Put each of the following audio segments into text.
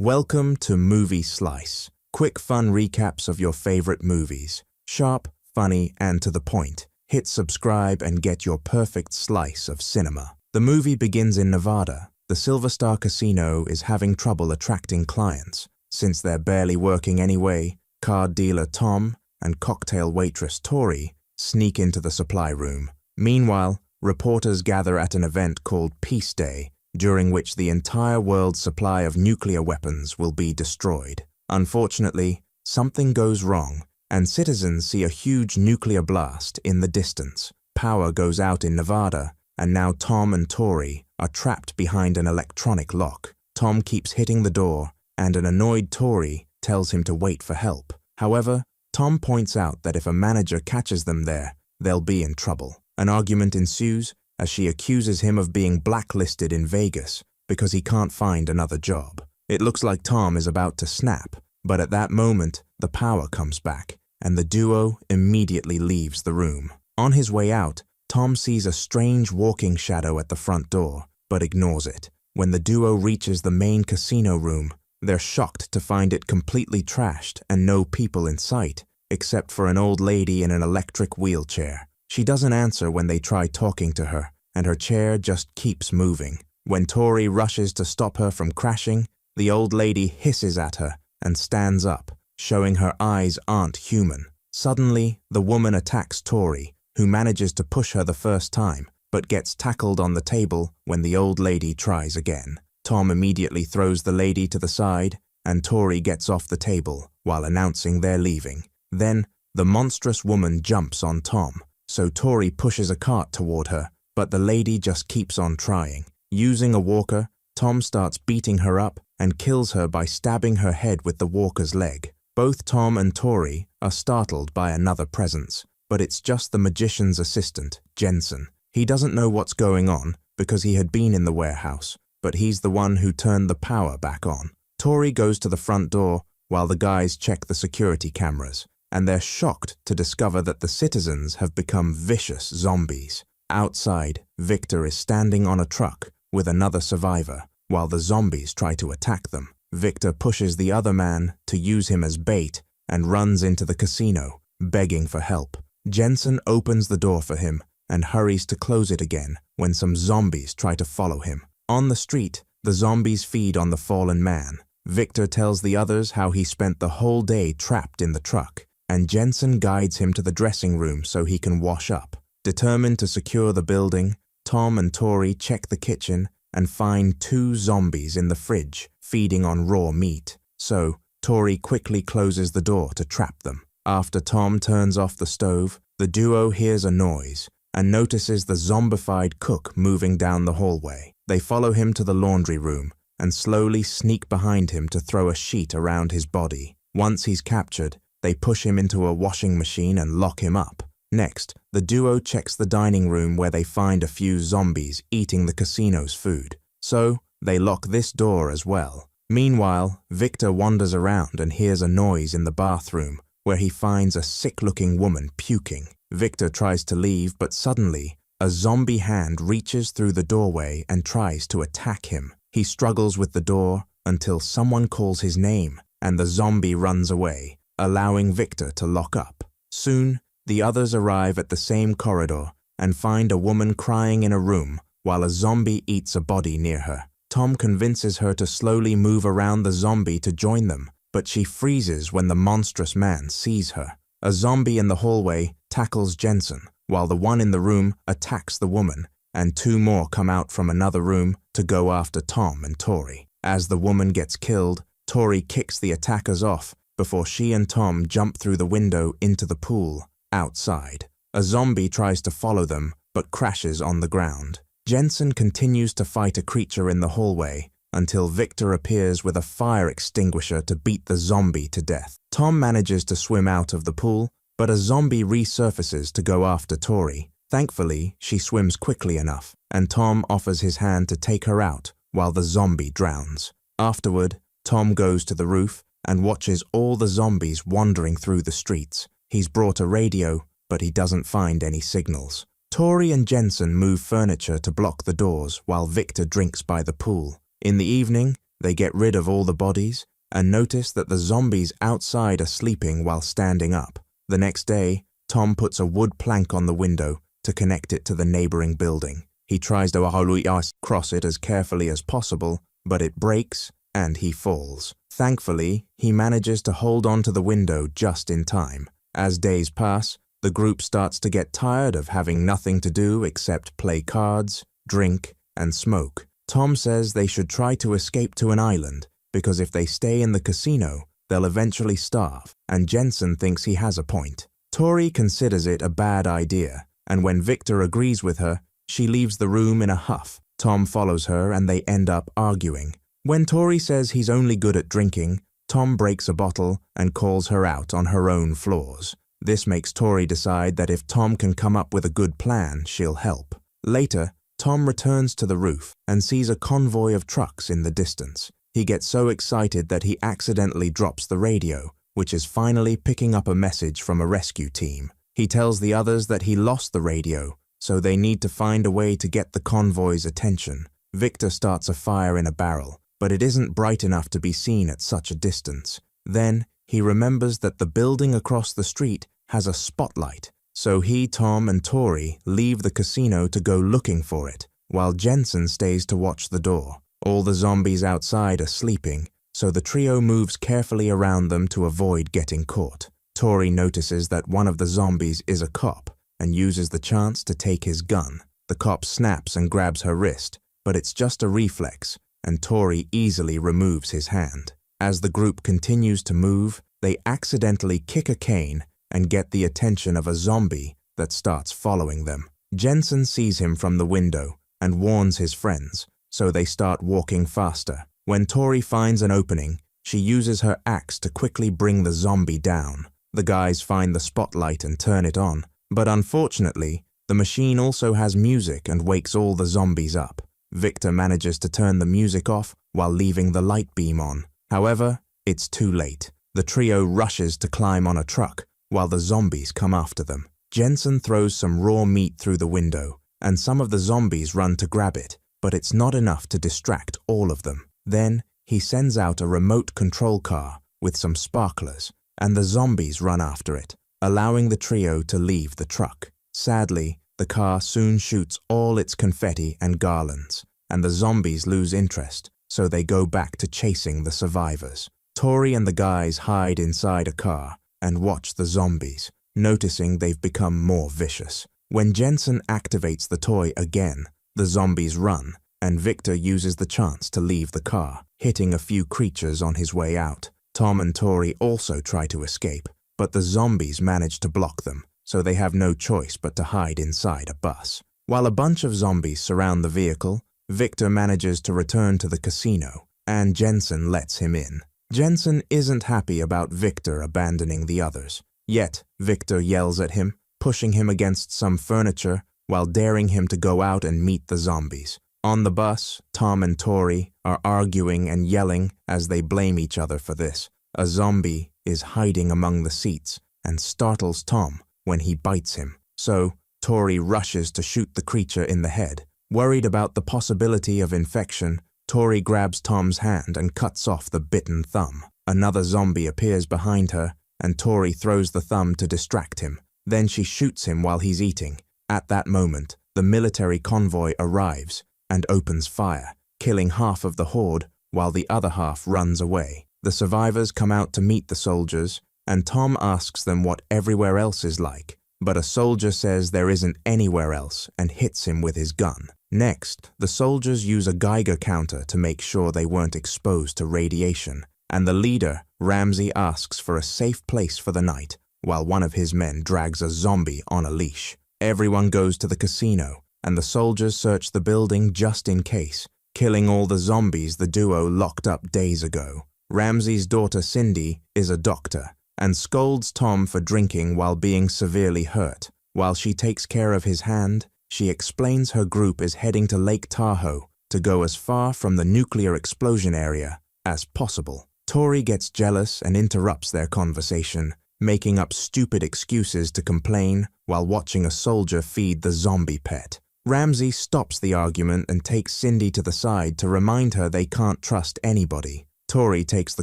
Welcome to Movie Slice. Quick fun recaps of your favorite movies. Sharp, funny, and to the point. Hit subscribe and get your perfect slice of cinema. The movie begins in Nevada. The Silver Star Casino is having trouble attracting clients. Since they're barely working anyway, card dealer Tom and cocktail waitress Tori sneak into the supply room. Meanwhile, reporters gather at an event called Peace Day, during which the entire world's supply of nuclear weapons will be destroyed. Unfortunately, something goes wrong, and citizens see a huge nuclear blast in the distance. Power goes out in Nevada, and now Tom and Tori are trapped behind an electronic lock. Tom keeps hitting the door, and an annoyed Tori tells him to wait for help. However, Tom points out that if a manager catches them there, they'll be in trouble. An argument ensues as she accuses him of being blacklisted in Vegas because he can't find another job. It looks like Tom is about to snap, but at that moment, the power comes back, and the duo immediately leaves the room. On his way out, Tom sees a strange walking shadow at the front door, but ignores it. When the duo reaches the main casino room, they're shocked to find it completely trashed and no people in sight, except for an old lady in an electric wheelchair. She doesn't answer when they try talking to her, and her chair just keeps moving. When Tori rushes to stop her from crashing, the old lady hisses at her and stands up, showing her eyes aren't human. Suddenly, the woman attacks Tori, who manages to push her the first time, but gets tackled on the table when the old lady tries again. Tom immediately throws the lady to the side, and Tori gets off the table while announcing they're leaving. Then, the monstrous woman jumps on Tom, so Tori pushes a cart toward her, but the lady just keeps on trying. Using a walker, Tom starts beating her up and kills her by stabbing her head with the walker's leg. Both Tom and Tori are startled by another presence, but it's just the magician's assistant, Jensen. He doesn't know what's going on because he had been in the warehouse, but he's the one who turned the power back on. Tori goes to the front door while the guys check the security cameras, and they're shocked to discover that the citizens have become vicious zombies. Outside, Victor is standing on a truck with another survivor, while the zombies try to attack them. Victor pushes the other man to use him as bait and runs into the casino, begging for help. Jensen opens the door for him and hurries to close it again when some zombies try to follow him. On the street, the zombies feed on the fallen man. Victor tells the others how he spent the whole day trapped in the truck, and Jensen guides him to the dressing room so he can wash up. Determined to secure the building, Tom and Tori check the kitchen and find 2 zombies in the fridge, feeding on raw meat. So, Tori quickly closes the door to trap them. After Tom turns off the stove, the duo hears a noise and notices the zombified cook moving down the hallway. They follow him to the laundry room and slowly sneak behind him to throw a sheet around his body. Once he's captured, they push him into a washing machine and lock him up. Next, the duo checks the dining room where they find a few zombies eating the casino's food. So, they lock this door as well. Meanwhile, Victor wanders around and hears a noise in the bathroom where he finds a sick-looking woman puking. Victor tries to leave, but suddenly, a zombie hand reaches through the doorway and tries to attack him. He struggles with the door until someone calls his name, and the zombie runs away, allowing Victor to lock up. Soon, the others arrive at the same corridor and find a woman crying in a room while a zombie eats a body near her. Tom convinces her to slowly move around the zombie to join them, but she freezes when the monstrous man sees her. A zombie in the hallway tackles Jensen, while the one in the room attacks the woman, and 2 more come out from another room to go after Tom and Tori. As the woman gets killed, Tori kicks the attackers off before she and Tom jump through the window into the pool outside. A zombie tries to follow them, but crashes on the ground. Jensen continues to fight a creature in the hallway until Victor appears with a fire extinguisher to beat the zombie to death. Tom manages to swim out of the pool, but a zombie resurfaces to go after Tori. Thankfully, she swims quickly enough, and Tom offers his hand to take her out while the zombie drowns. Afterward, Tom goes to the roof and watches all the zombies wandering through the streets. He's brought a radio, but he doesn't find any signals. Tori and Jensen move furniture to block the doors while Victor drinks by the pool. In the evening, They get rid of all the bodies and notice that the zombies outside are sleeping while standing up. The next day, Tom puts a wood plank on the window to connect it to the neighboring building. He tries to cross it as carefully as possible, but it breaks and he falls. Thankfully, he manages to hold onto the window just in time. As days pass, the group starts to get tired of having nothing to do except play cards, drink, and smoke. Tom says they should try to escape to an island because if they stay in the casino, they'll eventually starve, and Jensen thinks he has a point. Tori considers it a bad idea, and when Victor agrees with her, she leaves the room in a huff. Tom follows her and they end up arguing. When Tori says he's only good at drinking, Tom breaks a bottle and calls her out on her own flaws. This makes Tori decide that if Tom can come up with a good plan, she'll help. Later, Tom returns to the roof and sees a convoy of trucks in the distance. He gets so excited that he accidentally drops the radio, which is finally picking up a message from a rescue team. He tells the others that he lost the radio, so they need to find a way to get the convoy's attention. Victor starts a fire in a barrel, but it isn't bright enough to be seen at such a distance. Then, he remembers that the building across the street has a spotlight, so he, Tom, and Tori leave the casino to go looking for it, while Jensen stays to watch the door. All the zombies outside are sleeping, so the trio moves carefully around them to avoid getting caught. Tori notices that one of the zombies is a cop and uses the chance to take his gun. The cop snaps and grabs her wrist, but it's just a reflex, and Tori easily removes his hand. As the group continues to move, they accidentally kick a cane and get the attention of a zombie that starts following them. Jensen sees him from the window and warns his friends, so they start walking faster. When Tori finds an opening, she uses her axe to quickly bring the zombie down. The guys find the spotlight and turn it on, but unfortunately, the machine also has music and wakes all the zombies up. Victor manages to turn the music off while leaving the light beam on. However, it's too late. The trio rushes to climb on a truck while the zombies come after them. Jensen throws some raw meat through the window, and some of the zombies run to grab it, but it's not enough to distract all of them. Then, he sends out a remote control car with some sparklers, and the zombies run after it, allowing the trio to leave the truck. Sadly, the car soon shoots all its confetti and garlands, and the zombies lose interest, so they go back to chasing the survivors. Tori and the guys hide inside a car and watch the zombies, noticing they've become more vicious. When Jensen activates the toy again, the zombies run, and Victor uses the chance to leave the car, hitting a few creatures on his way out. Tom and Tori also try to escape, but the zombies manage to block them, so they have no choice but to hide inside a bus. While a bunch of zombies surround the vehicle, Victor manages to return to the casino, and Jensen lets him in. Jensen isn't happy about Victor abandoning the others, yet Victor yells at him, pushing him against some furniture while daring him to go out and meet the zombies. On the bus, Tom and Tori are arguing and yelling as they blame each other for this. A zombie is hiding among the seats and startles Tom when he bites him, so Tori rushes to shoot the creature in the head. Worried about the possibility of infection, Tori grabs Tom's hand and cuts off the bitten thumb. Another zombie appears behind her, and Tori throws the thumb to distract him. Then she shoots him while he's eating. At that moment, the military convoy arrives and opens fire, killing half of the horde while the other half runs away. The survivors come out to meet the soldiers, and Tom asks them what everywhere else is like, but a soldier says there isn't anywhere else and hits him with his gun. Next, the soldiers use a Geiger counter to make sure they weren't exposed to radiation, and the leader, Ramsey, asks for a safe place for the night, while one of his men drags a zombie on a leash. Everyone goes to the casino, and the soldiers search the building just in case, killing all the zombies the duo locked up days ago. Ramsey's daughter Cindy is a doctor, and scolds Tom for drinking while being severely hurt. While she takes care of his hand, she explains her group is heading to Lake Tahoe to go as far from the nuclear explosion area as possible. Tori gets jealous and interrupts their conversation, making up stupid excuses to complain while watching a soldier feed the zombie pet. Ramsey stops the argument and takes Cindy to the side to remind her they can't trust anybody. Tori takes the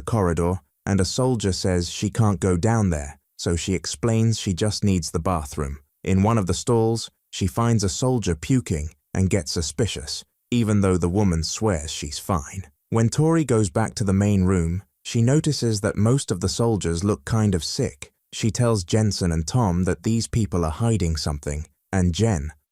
corridor, and a soldier says she can't go down there, so she explains she just needs the bathroom. In one of the stalls, she finds a soldier puking and gets suspicious, even though the woman swears she's fine. When Tori goes back to the main room, she notices that most of the soldiers look kind of sick. She tells Jensen and Tom that these people are hiding something, and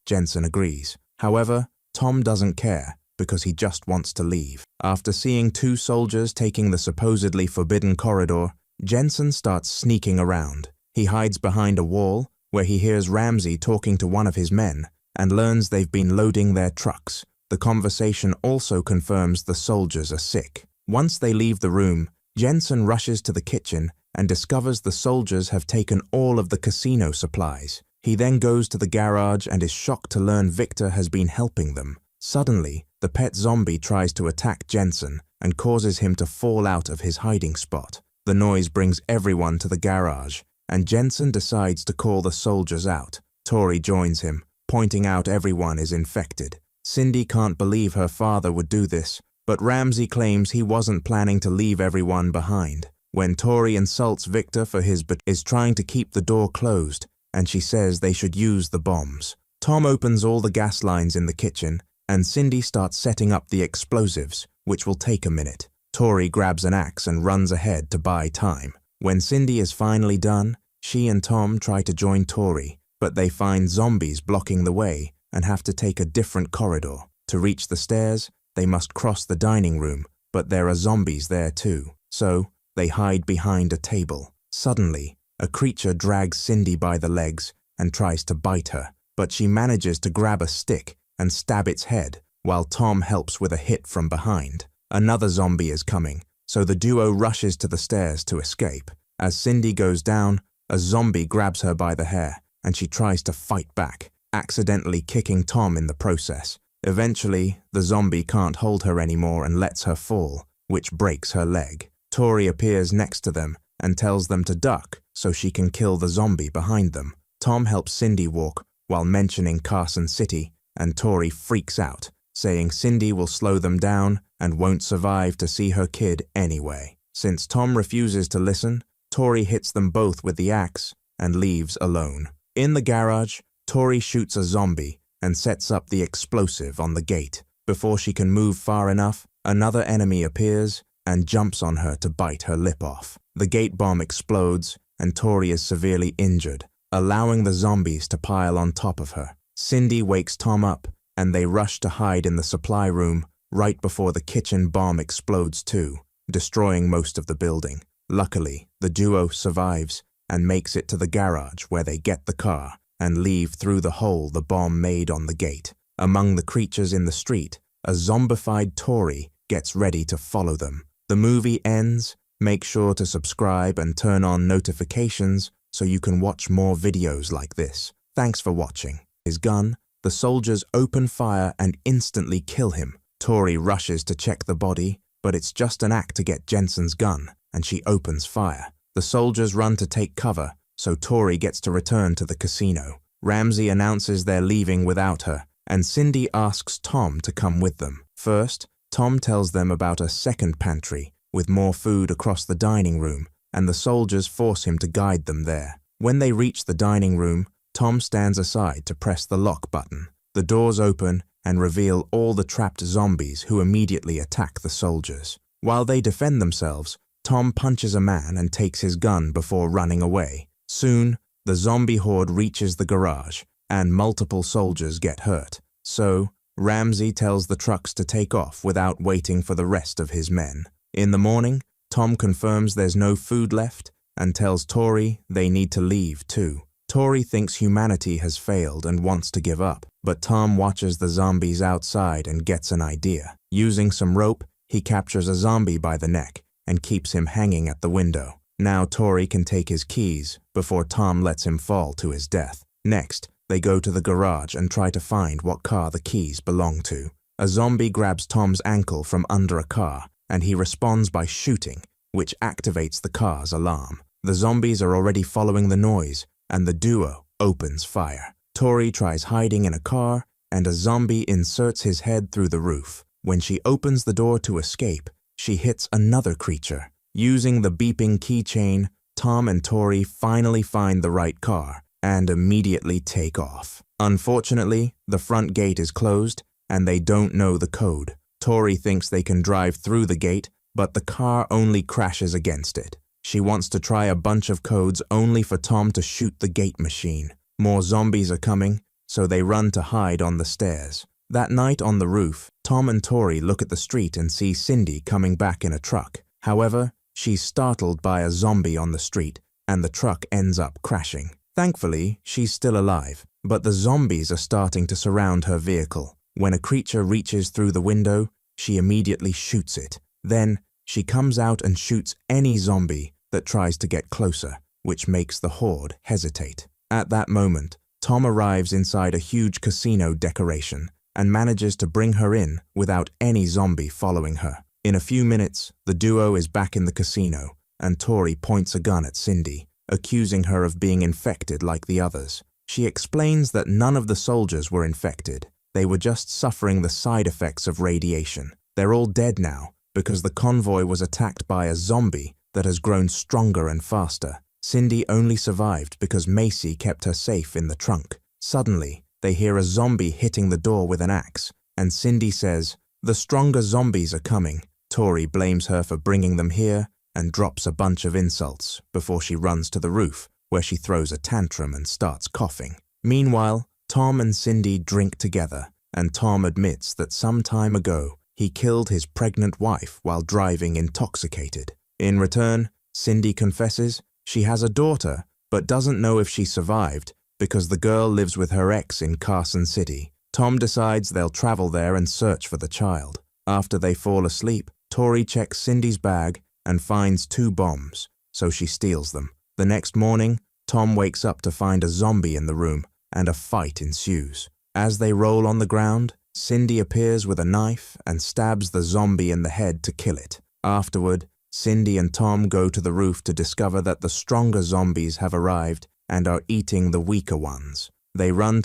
Jensen agrees. However, Tom doesn't care because he just wants to leave. After seeing two soldiers taking the supposedly forbidden corridor, Jensen starts sneaking around. He hides behind a wall where he hears Ramsey talking to one of his men and learns they've been loading their trucks. The conversation also confirms the soldiers are sick. Once they leave the room, Jensen rushes to the kitchen and discovers the soldiers have taken all of the casino supplies. He then goes to the garage and is shocked to learn Victor has been helping them. Suddenly, the pet zombie tries to attack Jensen and causes him to fall out of his hiding spot. The noise brings everyone to the garage, and Jensen decides to call the soldiers out. Tori joins him, pointing out everyone is infected. Cindy can't believe her father would do this, but Ramsey claims he wasn't planning to leave everyone behind. When Tori insults Victor for his is trying to keep the door closed, and she says they should use the bombs. Tom opens all the gas lines in the kitchen, and Cindy starts setting up the explosives, which will take a minute. Tori grabs an axe and runs ahead to buy time. When Cindy is finally done, she and Tom try to join Tori, but they find zombies blocking the way and have to take a different corridor. To reach the stairs, they must cross the dining room, but there are zombies there too, so they hide behind a table. Suddenly, a creature drags Cindy by the legs and tries to bite her, but she manages to grab a stick and stab its head, while Tom helps with a hit from behind. Another zombie is coming, so the duo rushes to the stairs to escape. As Cindy goes down, a zombie grabs her by the hair, and she tries to fight back, accidentally kicking Tom in the process. Eventually, the zombie can't hold her anymore and lets her fall, which breaks her leg. Tori appears next to them and tells them to duck so she can kill the zombie behind them. Tom helps Cindy walk while mentioning Carson City, and Tori freaks out, saying Cindy will slow them down and won't survive to see her kid anyway. Since Tom refuses to listen, Tori hits them both with the axe and leaves alone. In the garage, Tori shoots a zombie and sets up the explosive on the gate. Before she can move far enough, another enemy appears and jumps on her to bite her lip off. The gate bomb explodes and Tori is severely injured, allowing the zombies to pile on top of her. Cindy wakes Tom up and they rush to hide in the supply room right before the kitchen bomb explodes too, destroying most of the building. Luckily, the duo survives and makes it to the garage where they get the car and leave through the hole the bomb made on the gate. Among the creatures in the street, a zombified Tori gets ready to follow them. The movie ends. Make sure to subscribe and turn on notifications so you can watch more videos like this. Thanks for watching. His gun, the soldiers open fire and instantly kill him. Tori rushes to check the body, but it's just an act to get Jensen's gun, and she opens fire. The soldiers run to take cover, so Tori gets to return to the casino. Ramsey announces they're leaving without her, and Cindy asks Tom to come with them. First, Tom tells them about a second pantry with more food across the dining room, and the soldiers force him to guide them there. When they reach the dining room, Tom stands aside to press the lock button. The doors open and reveal all the trapped zombies who immediately attack the soldiers. While they defend themselves, Tom punches a man and takes his gun before running away. Soon, the zombie horde reaches the garage, and multiple soldiers get hurt. So, Ramsey tells the trucks to take off without waiting for the rest of his men. In the morning, Tom confirms there's no food left and tells Tori they need to leave too. Tori thinks humanity has failed and wants to give up, but Tom watches the zombies outside and gets an idea. Using some rope, he captures a zombie by the neck and keeps him hanging at the window. Now Tori can take his keys before Tom lets him fall to his death. Next, they go to the garage and try to find what car the keys belong to. A zombie grabs Tom's ankle from under a car, and he responds by shooting, which activates the car's alarm. The zombies are already following the noise, and the duo opens fire. Tori tries hiding in a car and a zombie inserts his head through the roof. When she opens the door to escape, she hits another creature. Using the beeping keychain, Tom and Tori finally find the right car and immediately take off. Unfortunately, the front gate is closed and they don't know the code. Tori thinks they can drive through the gate, but the car only crashes against it. She wants to try a bunch of codes only for Tom to shoot the gate machine. More zombies are coming, so they run to hide on the stairs. That night on the roof, Tom and Tori look at the street and see Cindy coming back in a truck. However, she's startled by a zombie on the street, and the truck ends up crashing. Thankfully, she's still alive, but the zombies are starting to surround her vehicle. When a creature reaches through the window, she immediately shoots it. Then, she comes out and shoots any zombie that tries to get closer, which makes the horde hesitate. At that moment, Tom arrives inside a huge casino decoration and manages to bring her in without any zombie following her. In a few minutes, the duo is back in the casino, and Tori points a gun at Cindy, accusing her of being infected like the others. She explains that none of the soldiers were infected. They were just suffering the side effects of radiation. They're all dead now because the convoy was attacked by a zombie that has grown stronger and faster. Cindy only survived because Macy kept her safe in the trunk. Suddenly, they hear a zombie hitting the door with an axe, and Cindy says, "The stronger zombies are coming." Tori blames her for bringing them here and drops a bunch of insults before she runs to the roof, where she throws a tantrum and starts coughing. Meanwhile, Tom and Cindy drink together, and Tom admits that some time ago he killed his pregnant wife while driving intoxicated. In return, Cindy confesses she has a daughter but doesn't know if she survived because the girl lives with her ex in Carson City. Tom decides they'll travel there and search for the child. After they fall asleep, Tori checks Cindy's bag and finds 2 bombs, so she steals them. The next morning, Tom wakes up to find a zombie in the room, and a fight ensues. As they roll on the ground, Cindy appears with a knife and stabs the zombie in the head to kill it. Afterward, Cindy and Tom go to the roof to discover that the stronger zombies have arrived and are eating the weaker ones. They run to